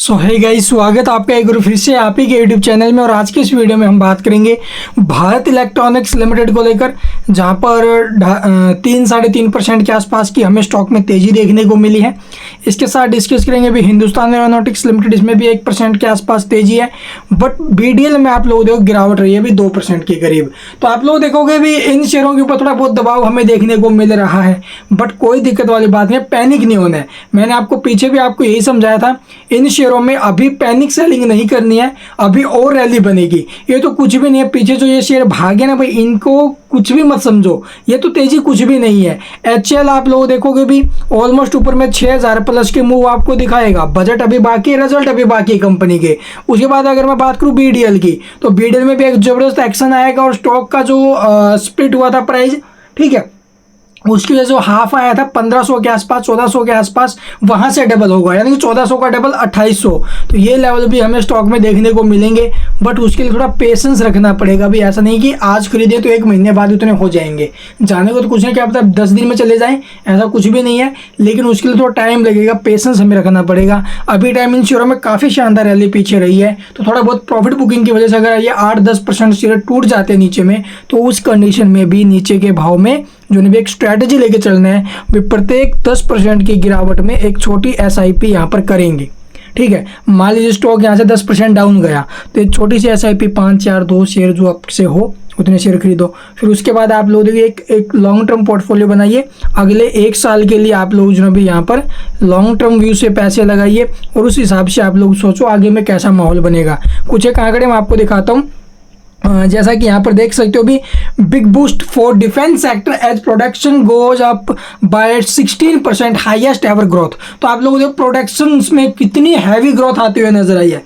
सो है गाइस, स्वागत आपका एक बार फिर से आप ही के यूट्यूब चैनल में। और आज की इस वीडियो में हम बात करेंगे भारत इलेक्ट्रॉनिक्स लिमिटेड को लेकर, जहां पर 3-3.5% के आसपास की हमें स्टॉक में तेजी देखने को मिली है। इसके साथ डिस्कस करेंगे अभी हिंदुस्तान एरोनॉटिक्स लिमिटेड, इसमें भी 1% के आसपास तेजी है। बट बीडीएल में आप लोग देखो गिरावट रही है अभी 2% के करीब। तो आप लोग देखोगे भी इन शेयरों के ऊपर थोड़ा बहुत दबाव हमें देखने को मिल रहा है, बट कोई दिक्कत वाली बात नहीं है, पैनिक नहीं होना है। मैंने आपको पीछे भी आपको यही समझाया था, इन शेयरों में अभी पैनिक सेलिंग नहीं करनी है, अभी और रैली बनेगी। ये तो कुछ भी नहीं है, पीछे जो ये शेयर भागे ना भाई, इनको कुछ भी मत समझो, ये तो तेजी कुछ भी नहीं है। एचएल आप लोग देखोगे भी ऑलमोस्ट ऊपर में 6000 प्लस के मूव आपको दिखाएगा। बजट अभी बाकी है, रिजल्ट अभी बाकी है कंपनी के। उसके बाद अगर मैं बात करूं बीडीएल की, तो बीडीएल में भी एक जबरदस्त एक्शन आएगा और स्टॉक का जो स्प्लिट हुआ था प्राइस, ठीक है, उसकी वजह से जो हाफ आया था 1500 के आसपास, 1400 के आसपास, वहां से डबल होगा, यानी कि 1400 का डबल 2800। तो ये लेवल भी हमें स्टॉक में देखने को मिलेंगे, बट उसके लिए थोड़ा पेशेंस रखना पड़ेगा। भी ऐसा नहीं कि आज खरीदे तो 1 महीने बाद उतने हो जाएंगे। जाने को तो कुछ नहीं, क्या पता 10 दिन में चले जाएं, ऐसा कुछ भी नहीं है, लेकिन उसके लिए थोड़ा टाइम लगेगा, पेशेंस हमें रखना पड़ेगा। अभी टाइम इन शेयरों में काफ़ी शानदार रैली पीछे रही है, तो थोड़ा बहुत प्रॉफिट बुकिंग की वजह से अगर ये 8-10% शेयर टूट जाते हैं नीचे में, तो उस कंडीशन में भी नीचे के भाव में जो भी एक स्ट्रैटेजी लेके चलना है, वे प्रत्येक 10% की गिरावट में एक छोटी एसआईपी यहाँ पर करेंगे। ठीक है, मान लीजिए स्टॉक यहाँ से 10% डाउन गया, तो एक छोटी सी एसआईपी 5-4-2 शेयर जो आपसे हो उतने शेयर खरीदो। फिर उसके बाद आप लोग देखिए एक लॉन्ग टर्म पोर्टफोलियो बनाइए, अगले 1 साल के लिए आप लोग जो भी यहाँ पर लॉन्ग टर्म व्यू से पैसे लगाइए, और उस हिसाब से आप लोग सोचो आगे में कैसा माहौल बनेगा। कुछ एक आंकड़े मैं आपको दिखाता हूँ, जैसा कि यहाँ पर देख सकते हो भी, big boost for defence sector as production goes up by 16%, highest ever growth. तो आप लोगों को प्रोडक्शन में कितनी हैवी ग्रोथ आती हुई नजर आई है।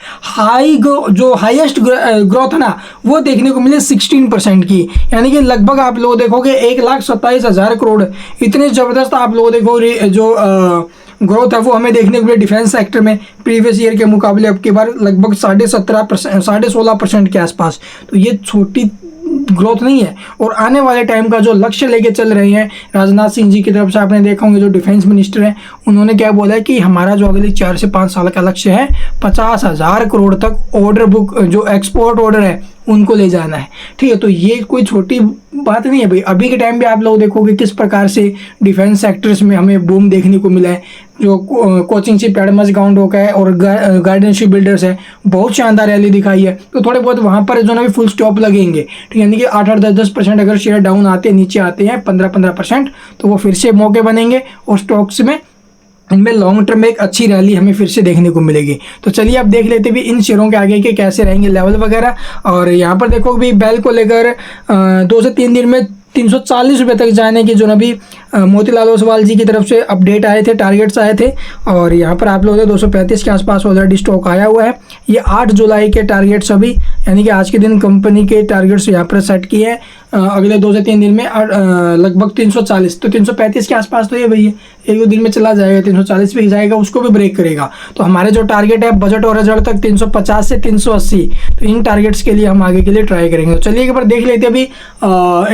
जो हाईएस्ट ग्रोथ है ना, वो देखने को मिले 16% की, यानी कि लगभग आप लोग देखोगे 1,27,000 करोड़। इतने ज़बरदस्त आप लोग देखो जो ग्रोथ है वो हमें देखने को मिले डिफेंस सेक्टर में प्रीवियस ईयर के मुकाबले अब की बार लगभग 16% के आसपास। तो ये छोटी ग्रोथ नहीं है, और आने वाले टाइम का जो लक्ष्य लेके चल रहे हैं राजनाथ सिंह जी की तरफ से, आपने देखा होंगे जो डिफेंस मिनिस्टर हैं, उन्होंने क्या बोला है कि हमारा जो अगले 4 से 5 साल का लक्ष्य है 50,000 करोड़ तक ऑर्डर बुक, जो एक्सपोर्ट ऑर्डर है उनको ले जाना है। ठीक है, तो ये कोई छोटी बात नहीं है भाई। अभी के टाइम पे आप लोग देखोगे किस प्रकार से डिफेंस सेक्टर्स में हमें बूम देखने को मिला है। जो कोचिंग शिप एडमस गाउंडोक है और गार्डन शिप बिल्डर्स है, बहुत शानदार रैली दिखाई है। तो थोड़े बहुत वहाँ पर जो ना भी फुल स्टॉप लगेंगे, ठीक है, यानी कि 8-10% अगर शेयर डाउन आते हैं, नीचे आते हैं 15-15%, तो वो फिर से मौके बनेंगे और स्टॉक्स में इनमें लॉन्ग टर्म में एक अच्छी रैली हमें फिर से देखने को मिलेगी। तो चलिए अब देख लेते भी इन शेयरों के आगे के कैसे रहेंगे लेवल वगैरह। और यहाँ पर देखो भी बेल को लेकर 2 से 3 दिन में 340 रुपये तक जाने की जो अभी मोतीलाल ओसवाल जी की तरफ से अपडेट आए थे, टारगेट्स आए थे, और यहाँ पर आप लोग 235 के आसपास ऑलरेडी स्टॉक आया हुआ है। ये 8 जुलाई के टारगेट्स अभी, यानी कि आज के दिन कंपनी के टारगेट्स यहाँ पर सेट किए हैं। अगले 2 से 3 दिन में लगभग 340, तो 335 के आसपास तो ये भैया 1-2 दिन में चला जाएगा, 340 भी जाएगा, उसको भी ब्रेक करेगा। तो हमारे जो टारगेट है बजट और रिजल्ट तक 350 से 380, तो इन टारगेट्स के लिए हम आगे के लिए ट्राई करेंगे। तो चलिए एक बार देख लेते हैं अभी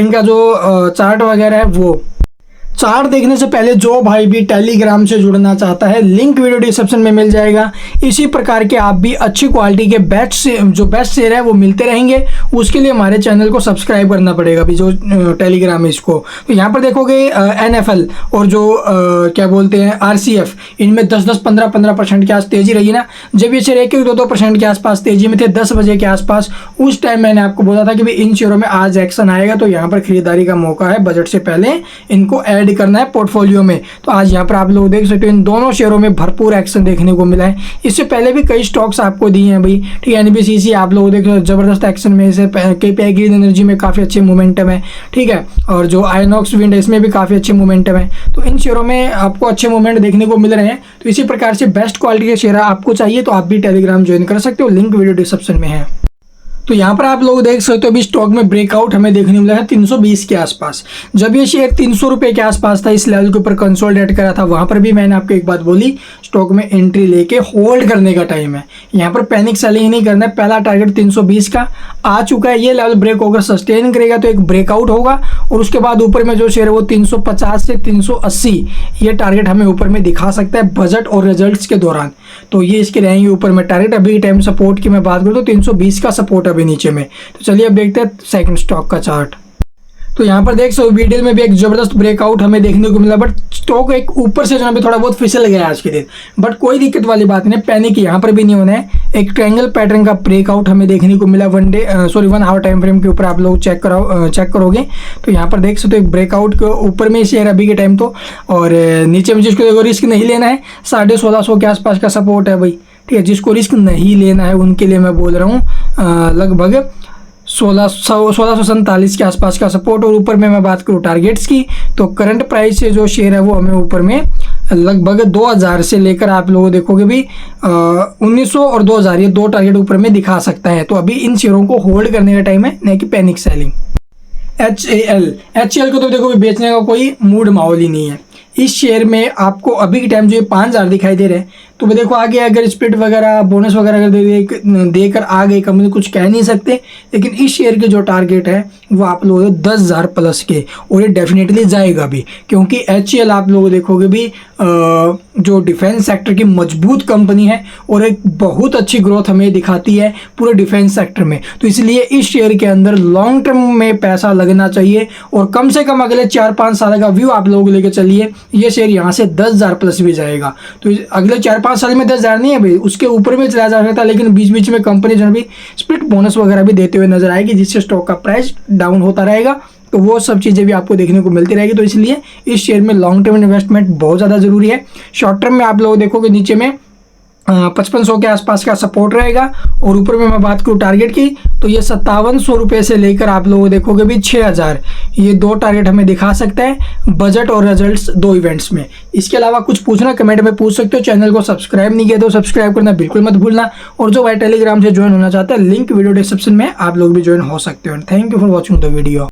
इनका जो चार्ट वगैरह है। वो चार्ट देखने से पहले जो भाई भी टेलीग्राम से जुड़ना चाहता है, लिंक वीडियो डिस्क्रिप्शन में मिल जाएगा। इसी प्रकार के आप भी अच्छी क्वालिटी के बेस्ट शेयर है वो मिलते रहेंगे। उसके लिए हमारे चैनल को सब्सक्राइब करना पड़ेगा अभी जो टेलीग्राम है इसको। तो यहाँ पर देखोगे NFL और जो क्या बोलते हैं RCF, इनमें 10-10, 15-15% के आस तेजी रही ना। जब ये शेयर 1-2% के आसपास तेजी में थे 10 बजे के आसपास, उस टाइम मैंने आपको बोला था कि भाई इन शेयरों में आज एक्शन आएगा, तो यहाँ पर खरीदारी का मौका है, बजट से पहले इनको ऐड करना है पोर्टफोलियो में। तो आज यहाँ पर आप लोग देख सकते हो इन दोनों शेयरों में भरपूर एक्शन देखने को मिला है। इससे पहले भी कई स्टॉक्स आपको दिए हैं भाई, ठीक है, NBCC आप लोग देख जबरदस्त एक्शन में, से KPI ग्रीन एनर्जी में काफ़ी अच्छे मोमेंटम है, ठीक है, और जो आइनॉक्स विंड इसमें भी काफ़ी अच्छे मोमेंटम है। तो इन शेयरों में आपको अच्छे मोमेंट देखने को मिल रहे हैं। तो इसी प्रकार से बेस्ट क्वालिटी के शेयर आपको चाहिए तो आप भी टेलीग्राम ज्वाइन कर सकते हो, लिंक वीडियो डिस्क्रिप्शन में है। तो यहाँ पर आप लोग देख सकते हो अभी स्टॉक में ब्रेकआउट हमें देखने को मिला है 320 के आसपास। जब ये शेयर 300 रुपये के आसपास था, इस लेवल के ऊपर कंसोलिडेट करा था, वहाँ पर भी मैंने आपको एक बात बोली, स्टॉक में एंट्री लेके होल्ड करने का टाइम है। यहाँ पर पैनिक सेलिंग नहीं करना है। पहला टारगेट 320 का आ चुका है, ये लेवल ब्रेक होकर सस्टेन करेगा तो एक ब्रेकआउट होगा, और उसके बाद ऊपर में जो शेयर है वो 350 से 380 ये टारगेट हमें ऊपर में दिखा सकता है बजट और रिजल्ट्स के दौरान। तो ये इसके रहेंगे ऊपर में टारगेट। अभी टाइम सपोर्ट की मैं बात करूँ तो 320 का सपोर्ट अभी नीचे में। तो चलिए अब देखते हैं सेकंड स्टॉक का चार्ट। तो यहाँ पर देख सकते वीडियो में भी एक जबरदस्त ब्रेकआउट हमें देखने को मिला, बट स्टॉक एक ऊपर से जो है थोड़ा बहुत फिसल गया आज के दिन, बट कोई दिक्कत वाली बात नहीं, पैनिक यहाँ पर भी नहीं होना है। एक ट्रायंगल पैटर्न का ब्रेकआउट हमें देखने को मिला 1 आवर टाइम फ्रेम के ऊपर आप लोग चेक करोगे तो यहाँ पर देख सकते हो एक ब्रेकआउट के ऊपर में शेयर अभी के टाइम तो, और नीचे में जिसको देखो रिस्क नहीं लेना है 1650 के आसपास का सपोर्ट है भाई, ठीक है। जिसको रिस्क नहीं लेना है उनके लिए मैं बोल रहा हूँ लगभग 1647 के आसपास का सपोर्ट। और ऊपर में मैं बात करूँ टारगेट्स की तो करंट प्राइस से जो शेयर है वो हमें ऊपर में लगभग 2000 से लेकर आप लोग देखोगे भी 1900 और 2000 ये दो टारगेट ऊपर में दिखा सकता है। तो अभी इन शेयरों को होल्ड करने का टाइम है, नहीं कि पैनिक सेलिंग। HCL को तो देखो बेचने का कोई मूड माहौल ही नहीं है। इस शेयर में आपको अभी के टाइम जो ये 5000 दिखाई दे रहे हैं, तो मैं देखो आगे अगर स्प्लिट वगैरह बोनस वगैरह अगर देकर आ गई कंपनी कुछ कह नहीं सकते, लेकिन इस शेयर के जो टारगेट है वो आप लोगों 10,000 प्लस के, और ये डेफिनेटली जाएगा भी, क्योंकि HCL आप लोग देखोगे भी जो डिफेंस सेक्टर की मजबूत कंपनी है और एक बहुत अच्छी ग्रोथ हमें दिखाती है पूरे डिफेंस सेक्टर में। तो इसलिए इस शेयर के अंदर लॉन्ग टर्म में पैसा लगना चाहिए और कम से कम अगले 4-5 साल का व्यू आप लोग लेके चलिए। ये शेयर यहाँ से 10,000 प्लस भी जाएगा। तो अगले 4-5 साल में 10,000 नहीं है भाई, उसके ऊपर में चला जा सकता है, लेकिन बीच बीच में कंपनी जो भी स्प्लिट बोनस वगैरह भी देते हुए नजर आएगी, जिससे स्टॉक का प्राइस डाउन होता रहेगा। तो वो सब चीज़ें भी आपको देखने को मिलती रहेगी। तो इसलिए इस शेयर में लॉन्ग टर्म इन्वेस्टमेंट बहुत ज़्यादा जरूरी है। शॉर्ट टर्म में आप लोग देखोगे नीचे में 5500 के आसपास का सपोर्ट रहेगा, और ऊपर में मैं बात करूँ टारगेट की तो ये 5700 रुपये से लेकर आप लोग देखोगे भी 6000, ये दो टारगेट हमें दिखा सकता है बजट और रिजल्ट्स दो इवेंट्स में। इसके अलावा कुछ पूछना कमेंट में पूछ सकते हो। चैनल को सब्सक्राइब नहीं किया तो सब्सक्राइब करना बिल्कुल मत भूलना, और जो भाई टेलीग्राम से ज्वाइन होना चाहता है लिंक वीडियो डिस्क्रिप्शन में आप लोग भी ज्वाइन हो सकते हो। Thank you for watching the video.